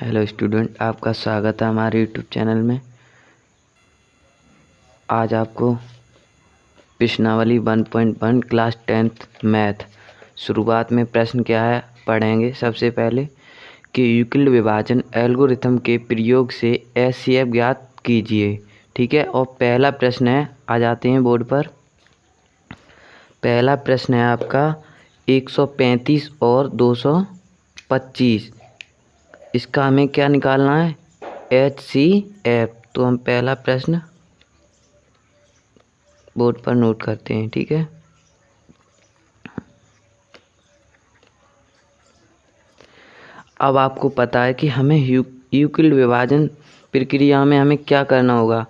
Hello student, आपका स्वागत है हमारे यूट्यूब चैनल में। आज आपको प्रश्नावली 1.1 क्लास 10th मैथ शुरुआत में प्रश्न क्या है पढ़ेंगे। सबसे पहले कि यूक्लिड विभाजन एल्गोरिथम के प्रयोग से एचसीएफ ज्ञात कीजिए। ठीक है, और पहला प्रश्न है, आ जाते हैं बोर्ड पर। पहला प्रश्न है आपका 135 और 225, इसका हमें क्या निकालना है, एचसीएफ। तो हम पहला प्रश्न बोर्ड पर नोट करते हैं। ठीक है, अब आपको पता है कि हमें यूक्लिड विभाजन प्रक्रिया में हमें क्या करना होगा,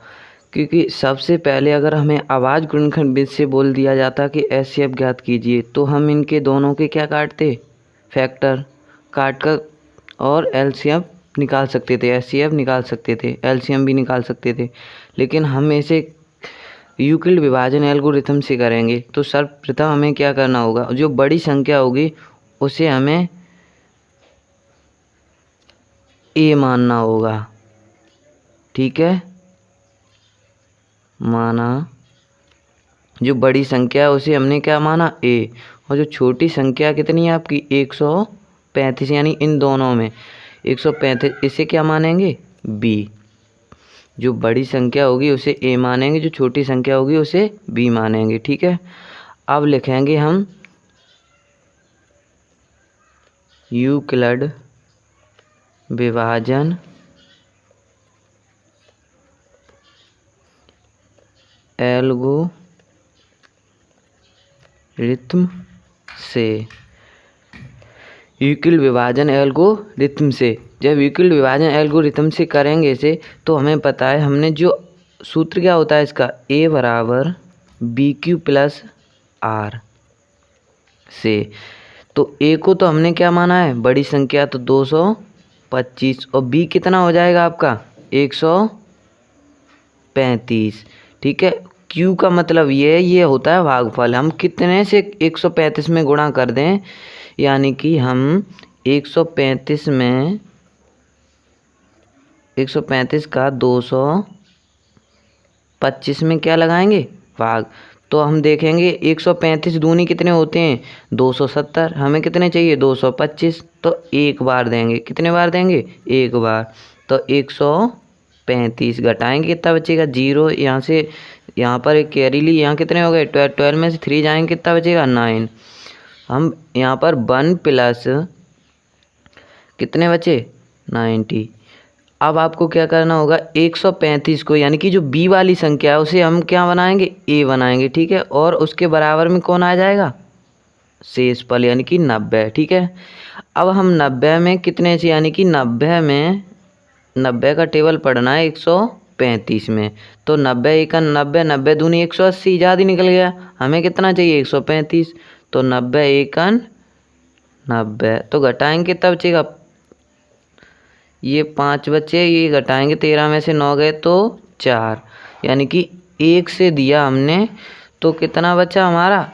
क्योंकि सबसे पहले अगर हमें आवाज़ गुणनखंड विधि से बोल दिया जाता कि एचसीएफ ज्ञात कीजिए, तो हम इनके दोनों के क्या काटते, फैक्टर काट कर और एलसीएम निकाल सकते थे, एचसीएफ निकाल सकते थे, एलसीएम भी निकाल सकते थे। लेकिन हम इसे यूक्लिड विभाजन एल्गोरिथम से करेंगे। तो सर्वप्रथम हमें क्या करना होगा, जो बड़ी संख्या होगी उसे हमें ए मानना होगा। ठीक है, माना जो बड़ी संख्या है उसे हमने क्या माना, ए। और जो छोटी संख्या कितनी है आपकी, 135, यानी इन दोनों में 135, इसे क्या मानेंगे, बी। जो बड़ी संख्या होगी उसे ए मानेंगे, जो छोटी संख्या होगी उसे बी मानेंगे। ठीक है, अब लिखेंगे हम यूक्लिड विभाजन एल्गोरिथम से। यूक्लिड विभाजन एल्गोरिथम से, जब यूक्लिड विभाजन एल्गोरिथम से करेंगे इसे, तो हमें पता है, हमने जो सूत्र क्या होता है इसका, ए बराबर बी क्यू प्लस आर से। तो ए को तो हमने क्या माना है, बड़ी संख्या, तो 225, और बी कितना हो जाएगा आपका 135। ठीक है, क्यू का मतलब ये होता है भागफल। हम कितने से 135 में गुणा कर दें, यानी कि हम 135 में 135 का 225 में क्या लगाएंगे, भाग। तो हम देखेंगे 135 दूनी कितने होते हैं, 270। हमें कितने चाहिए, 225। तो एक बार देंगे, कितने बार देंगे, एक बार। तो 135 घटाएंगे, कितना बचेगा, 0। यहाँ से यहाँ पर एक कैरी ली, यहाँ कितने हो गए, 12 में से 3 जाएंगे, कितना बचेगा, 9। हम यहाँ पर 1 प्लस कितने बचे, 90। अब आपको क्या करना होगा, 135 को, यानी कि जो बी वाली संख्या है उसे हम क्या बनाएंगे, ए बनाएंगे। ठीक है, और उसके बराबर में कौन आ जाएगा, शेषफल, यानी कि 90। ठीक है, अब हम 90 में कितने से, यानी कि 90 में 90 का टेबल पढ़ना है 135 में। तो 90 एकन 90, 90 दूनी 180, ज़्यादा निकल गया। हमें कितना चाहिए, 135। तो 90 एकन 90, तो घटाएंगे कितना बचेगा, ये 5 बचे, ये घटाएंगे, 13 में से 9 गए तो 4, यानी कि 1 से दिया हमने, तो कितना बचा हमारा,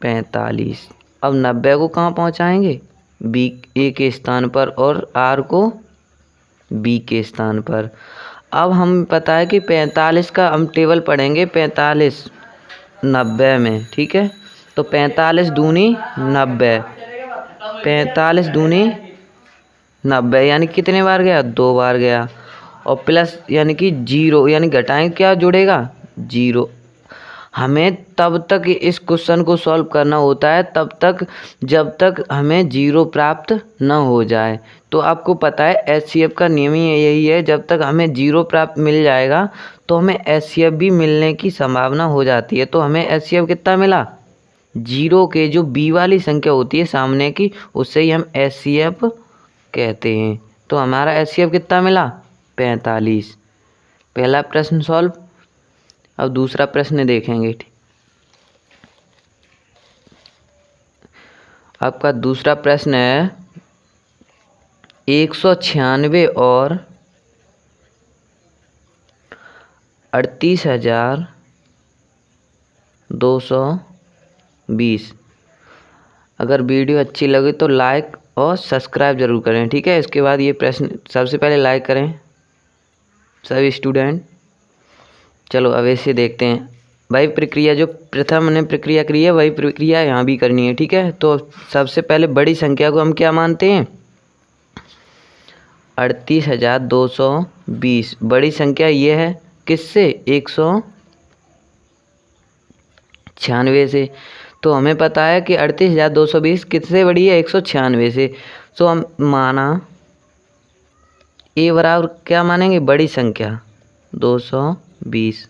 45। अब 90 को कहाँ पहुँचाएंगे, बी ए के स्थान पर, और आर को बी के स्थान पर। अब हम पता है कि 45 का हम टेबल पढ़ेंगे, 45 90 में। ठीक है, तो 45 दूनी 90, 45 दूनी 90, यानी कितने बार गया, 2 बार गया। और प्लस यानी कि 0, यानी घटाएंगे, क्या जुड़ेगा, 0। हमें तब तक इस क्वेश्चन को सॉल्व करना होता है, तब तक जब तक हमें 0 प्राप्त न हो जाए। तो आपको पता है एचसीएफ का नियम ही यही है, जब तक हमें 0 प्राप्त मिल जाएगा तो हमें एचसीएफ भी मिलने की संभावना हो जाती है। तो हमें एचसीएफ कितना मिला, 0 के जो बी वाली संख्या होती है सामने की, उससे ही हम एचसीएफ कहते हैं। तो हमारा एचसीएफ कितना मिला, 45। पहला प्रश्न सॉल्व। अब दूसरा प्रश्न देखेंगे। आपका दूसरा प्रश्न है 196 और 38,220। अगर वीडियो अच्छी लगे तो लाइक और सब्सक्राइब ज़रूर करें, ठीक है। इसके बाद ये प्रश्न सबसे पहले लाइक करें सभी स्टूडेंट। चलो अब ऐसे देखते हैं। वही प्रक्रिया जो प्रथम ने प्रक्रिया करी है वही प्रक्रिया यहाँ भी करनी है, ठीक है। तो सबसे पहले बड़ी संख्या को हम क्या मानते हैं? 38,220 बड़ी संख्या ये है। किससे? 196 से। तो हमें पता है कि 38,220 किससे बड़ी है? 196 से। तो हम माना ए बराबर क्या मानेंगे? बड़ी संख्या 220।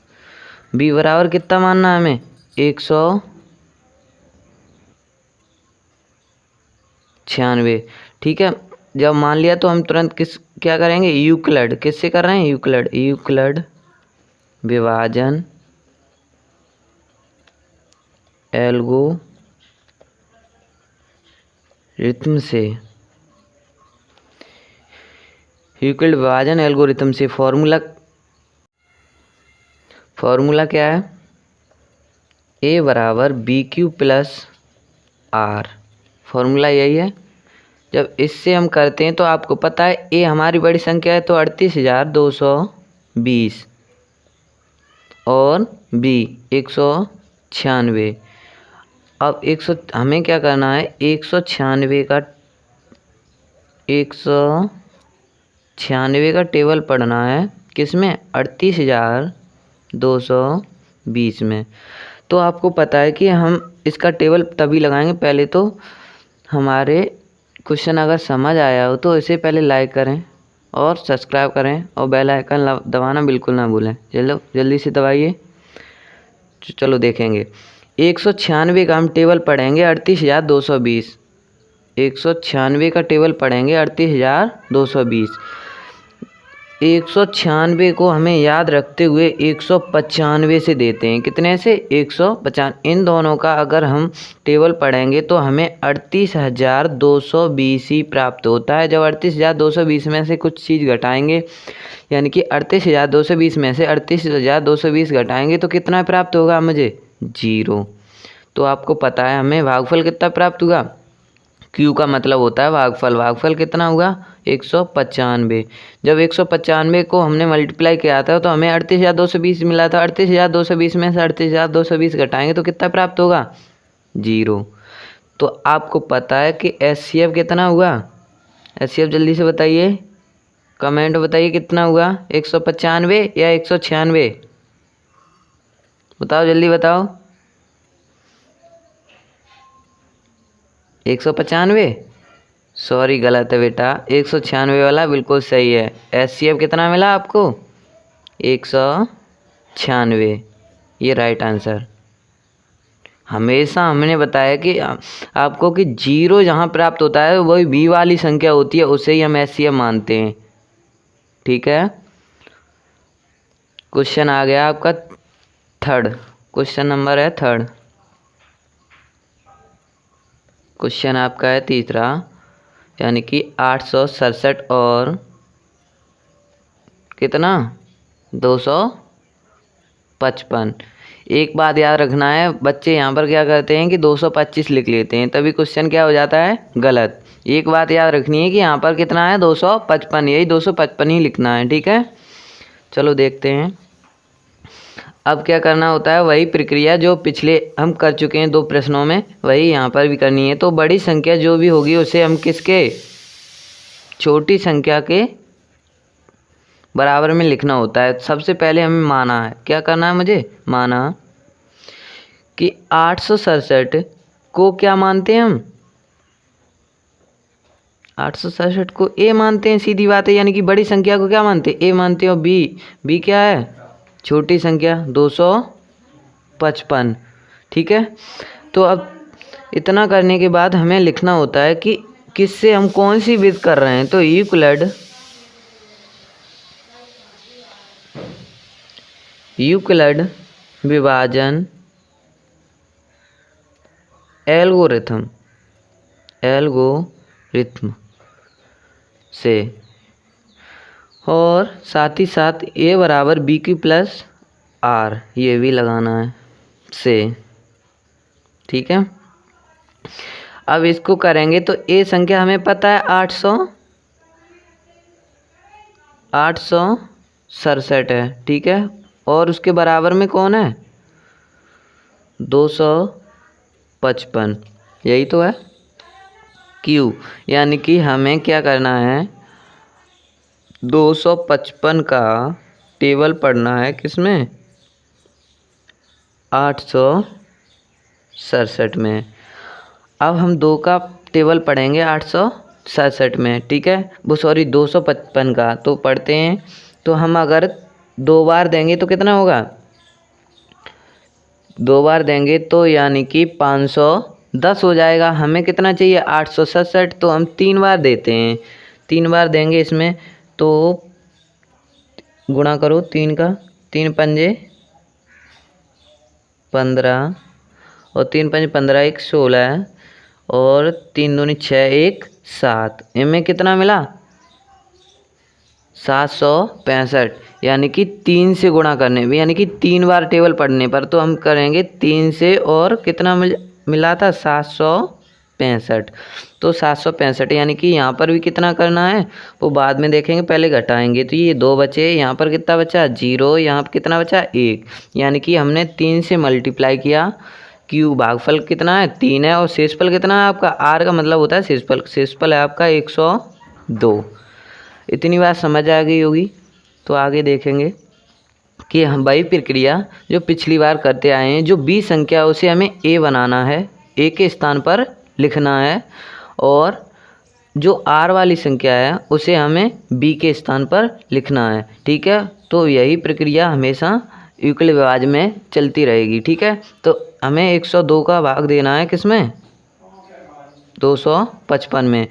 बी बराबर कितना मानना है हमें? 196, ठीक है। जब मान लिया तो हम तुरंत क्या करेंगे? यूक्लिड। किससे कर रहे हैं? यूक्लिड विभाजन एल्गोरिथम से। यूक्लिड विभाजन एल्गोरिथम से फॉर्मूला क्या है? ए बराबर BQ प्लस R। फॉर्मूला यही है। जब इससे हम करते हैं तो आपको पता है ए हमारी बड़ी संख्या है तो 38,220 और बी 196। अब हमें क्या करना है? 196 का टेबल पढ़ना है। किसमें? 38,220 में। तो आपको पता है कि हम इसका टेबल तभी लगाएंगे, पहले तो हमारे क्वेश्चन अगर समझ आया हो तो इसे पहले लाइक करें और सब्सक्राइब करें और बेल आइकन दबाना बिल्कुल ना भूलें। चलो जल्दी से दबाइए। चलो देखेंगे। 196 का हम टेबल पढ़ेंगे 38,220। 196 का टेबल पढ़ेंगे 38,220। 196 को हमें याद रखते हुए 195 से देते हैं। कितने से? 195। इन दोनों का अगर हम टेबल पढ़ेंगे तो हमें 38,220 ही प्राप्त होता है। जब 38,220 में से कुछ चीज़ घटाएंगे, यानी कि 38,220 में से 38,220 घटाएंगे तो कितना प्राप्त होगा मुझे? 0। तो आपको पता है हमें भागफल कितना प्राप्त हुआ? Q का मतलब होता है भागफल। भागफल कितना हुआ? 195। जब 195 को हमने मल्टीप्लाई किया था तो हमें 38,220 मिला था। 38,220 में से 38,220 घटाएंगे तो कितना प्राप्त होगा? 0। तो आपको पता है कि HCF कितना हुआ? HCF जल्दी से बताइए, कमेंट बताइए कितना हुआ? 195 या 196? बताओ, जल्दी बताओ। 195? सॉरी, गलत है बेटा। 196 वाला बिल्कुल सही है। HCF कितना मिला आपको? 196। ये राइट आंसर। हमेशा हमने बताया कि आपको कि 0 जहाँ प्राप्त होता है वही बी वाली संख्या होती है, उसे ही हम HCF मानते हैं, ठीक है। क्वेश्चन आ गया आपका थर्ड। क्वेश्चन नंबर है थर्ड। क्वेश्चन आपका है तीसरा, यानी कि 867 और कितना? 255। एक बात याद रखना है, बच्चे यहाँ पर क्या करते हैं कि 225 लिख लेते हैं, तभी क्वेश्चन क्या हो जाता है? गलत। एक बात याद रखनी है कि यहाँ पर कितना है? 255। यही 255 ही लिखना है, ठीक है। चलो देखते हैं। अब क्या करना होता है? वही प्रक्रिया जो पिछले हम कर चुके हैं 2 प्रश्नों में, वही यहाँ पर भी करनी है। तो बड़ी संख्या जो भी होगी उसे हम किसके? छोटी संख्या के बराबर में लिखना होता है। सबसे पहले हमें माना है, क्या करना है मुझे? माना कि 867 को क्या मानते हैं हम? 867 को ए मानते हैं, सीधी बात है। यानी कि बड़ी संख्या को क्या मानते हैं? ए मानते हैं। और बी क्या है? छोटी संख्या 255, ठीक है। तो अब इतना करने के बाद हमें लिखना होता है कि किससे हम कौन सी विधि कर रहे हैं। तो यूक्लिड विभाजन एल्गोरिथम से, और साथ ही साथ ए बराबर BQ प्लस R ये भी लगाना है से, ठीक है। अब इसको करेंगे तो ये संख्या हमें पता है 867 है, ठीक है। और उसके बराबर में कौन है? 255, यही तो है Q। यानी कि हमें क्या करना है, 255 का टेबल पढ़ना है किसमें? 867 में। अब हम 2 का टेबल पढ़ेंगे 867 में, ठीक है। वो सॉरी 255 का तो पढ़ते हैं। तो हम अगर 2 बार देंगे तो कितना होगा? 2 बार देंगे तो यानी कि 510 हो जाएगा। हमें कितना चाहिए? 867। तो हम 3 बार देते हैं, 3 बार देंगे इसमें तो गुणा करो 3 का, 3 पंजे 15 और 3 पंजे 15, 1 16 और 3 दूनी 6, 1 7। इनमें कितना मिला? 765। यानी कि 3 से गुणा करने में, यानी कि 3 बार टेबल पढ़ने पर तो हम करेंगे 3 से, और कितना मिला था? 765। तो 765 यानी कि यहाँ पर भी कितना करना है वो बाद में देखेंगे, पहले घटाएंगे। तो ये 2 बचे, यहाँ पर कितना बचा? 0, यहाँ पर कितना बचा? 1। यानी कि हमने 3 से मल्टीप्लाई किया। Q भागफल कितना है? 3 है। और शेषफल कितना है आपका? R का मतलब होता है शेषफल। शेषफल है आपका 102। इतनी बात समझ आ गई होगी। तो आगे देखेंगे कि हम वही प्रक्रिया जो पिछली बार करते आए हैं, जो B संख्या उसे हमें A बनाना है, A के स्थान पर लिखना है, और जो R वाली संख्या है उसे हमें B के स्थान पर लिखना है, ठीक है। तो यही प्रक्रिया हमेशा यूक्लिड विभाजन में चलती रहेगी, ठीक है। तो हमें 102 का भाग देना है किसमें? 255 में।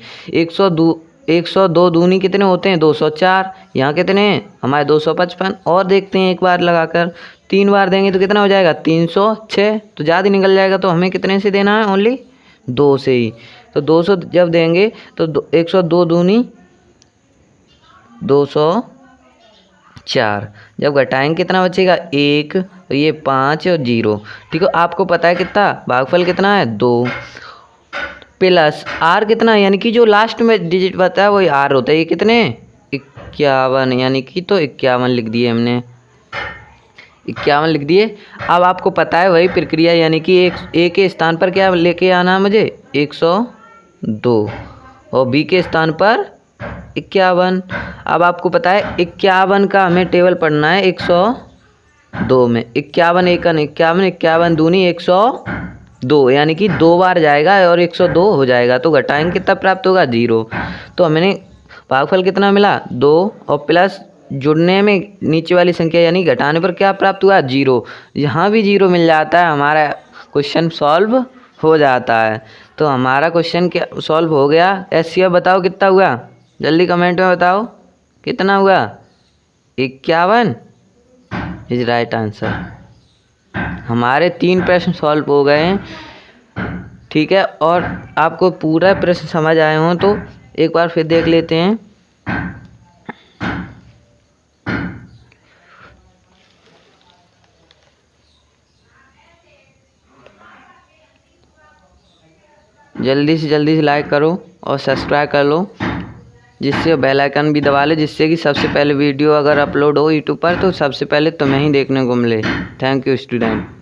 102 दूनी कितने होते हैं? 204। यहाँ कितने हैं हमारे? 255। और देखते हैं एक बार लगाकर, 3 बार देंगे तो कितना हो जाएगा? 306। तो ज़्यादा निकल जाएगा। तो हमें कितने से देना है? ओनली 2 से ही। तो 200 जब देंगे तो 102 दूनी 204। जब घटाएंगे कितना बचेगा? 1, ये 5 और 0, ठीक है। आपको पता है कितना भागफल कितना है? 2 प्लस R कितना, यानी कि जो लास्ट में डिजिट बता है वही R होता है। ये कितने? 51, यानी कि तो 51 लिख दिए हमने, 51 लिख दिए। अब आपको पता है वही प्रक्रिया, यानी कि A के स्थान पर क्या लेके आना है मुझे? 102 और B के स्थान पर 51। अब आपको पता है 51 का हमें टेबल पढ़ना है 102 में। 51 एकन 51, 51 दूनी 102, यानी कि 2 बार जाएगा और 102 हो जाएगा। तो घटाएंगे कितना प्राप्त होगा? 0। तो हमें भागफल कितना मिला? 2 और प्लस जुड़ने में नीचे वाली संख्या यानी घटाने पर क्या प्राप्त हुआ? 0। यहाँ भी 0 मिल जाता है, हमारा क्वेश्चन सॉल्व हो जाता है। तो हमारा क्वेश्चन क्या सॉल्व हो गया। SCF बताओ कितना हुआ? जल्दी कमेंट में बताओ कितना हुआ? 51 इज राइट आंसर। हमारे 3 प्रश्न सॉल्व हो गए हैं, ठीक है। और आपको पूरा प्रश्न समझ आए हों तो एक बार फिर देख लेते हैं। जल्दी से लाइक करो और सब्सक्राइब कर लो, जिससे बेल आइकन भी दबा ले, जिससे कि सबसे पहले वीडियो अगर अपलोड हो यूट्यूब पर तो सबसे पहले तुम्हें ही देखने को मिले। Thank you student.